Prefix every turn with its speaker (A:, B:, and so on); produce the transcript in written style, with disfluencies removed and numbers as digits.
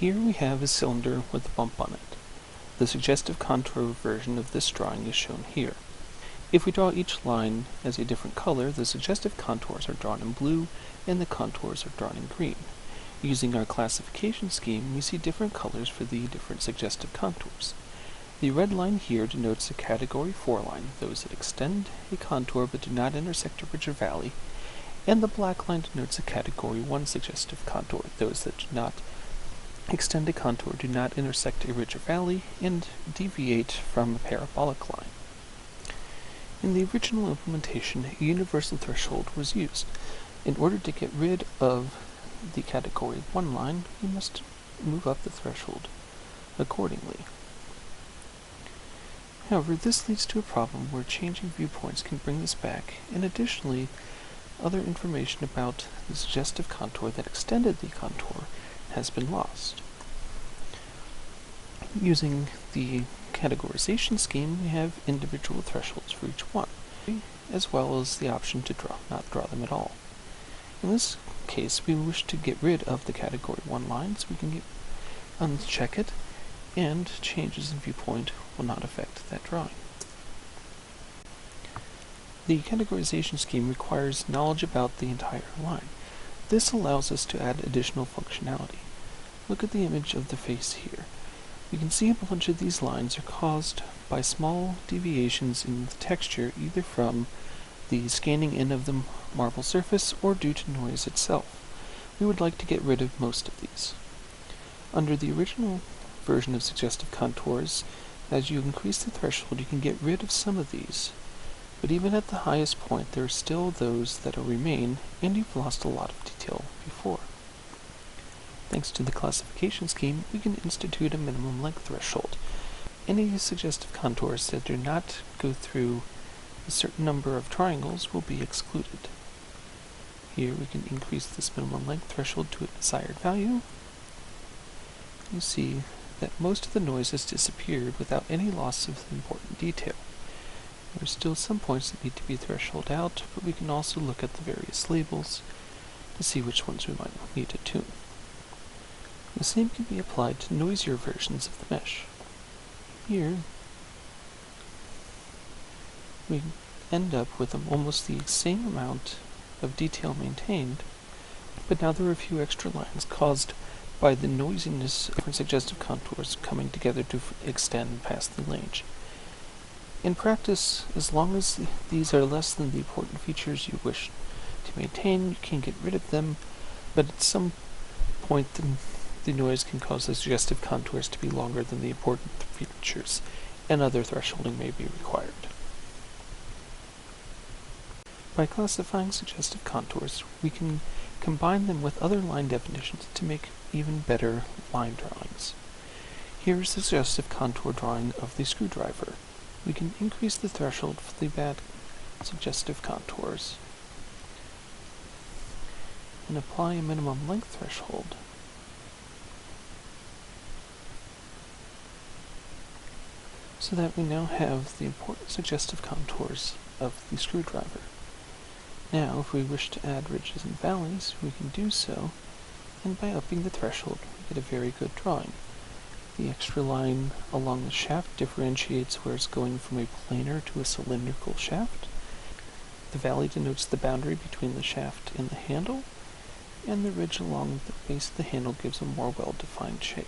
A: Here we have a cylinder with a bump on it. The suggestive contour version of this drawing is shown here. If we draw each line as a different color, the suggestive contours are drawn in blue and the contours are drawn in green. Using our classification scheme, we see different colors for the different suggestive contours. The red line here denotes a Category 4 line, those that extend a contour but do not intersect a ridge or valley, and the black line denotes a Category 1 suggestive contour, those that do not extend a contour, do not intersect a ridge or valley, and deviate from a parabolic line. In the original implementation, a universal threshold was used. In order to get rid of the Category 1 line, we must move up the threshold accordingly. However, this leads to a problem where changing viewpoints can bring this back, and additionally, other information about the suggestive contour that extended the contour has been lost. Using the categorization scheme, we have individual thresholds for each one, as well as the option to not draw them at all. In this case, we wish to get rid of the Category 1 lines. We can uncheck it, and changes in viewpoint will not affect that drawing. The categorization scheme requires knowledge about the entire line. This allows us to add additional functionality. Look at the image of the face here. We can see a bunch of these lines are caused by small deviations in the texture, either from the scanning in of the marble surface or due to noise itself. We would like to get rid of most of these. Under the original version of suggestive contours, as you increase the threshold, you can get rid of some of these. But even at the highest point, there are still those that will remain, and you've lost a lot of detail before. Thanks to the classification scheme, we can institute a minimum length threshold. Any suggestive contours that do not go through a certain number of triangles will be excluded. Here we can increase this minimum length threshold to a desired value. You see that most of the noise has disappeared without any loss of important detail. There are still some points that need to be thresholded out, but we can also look at the various labels to see which ones we might need to tune. The same can be applied to noisier versions of the mesh. Here, we end up with almost the same amount of detail maintained, but now there are a few extra lines caused by the noisiness of different suggestive contours coming together to extend past the range. In practice, as long as these are less than the important features you wish to maintain, you can get rid of them, but at some point the noise can cause the suggestive contours to be longer than the important features, and other thresholding may be required. By classifying suggestive contours, we can combine them with other line definitions to make even better line drawings. Here is the suggestive contour drawing of the screwdriver. We can increase the threshold for the bad suggestive contours and apply a minimum length threshold so that we now have the important suggestive contours of the screwdriver. Now, if we wish to add ridges and valleys, we can do so, and by upping the threshold, we get a very good drawing. The extra line along the shaft differentiates where it's going from a planar to a cylindrical shaft. The valley denotes the boundary between the shaft and the handle, and the ridge along the base of the handle gives a more well-defined shape.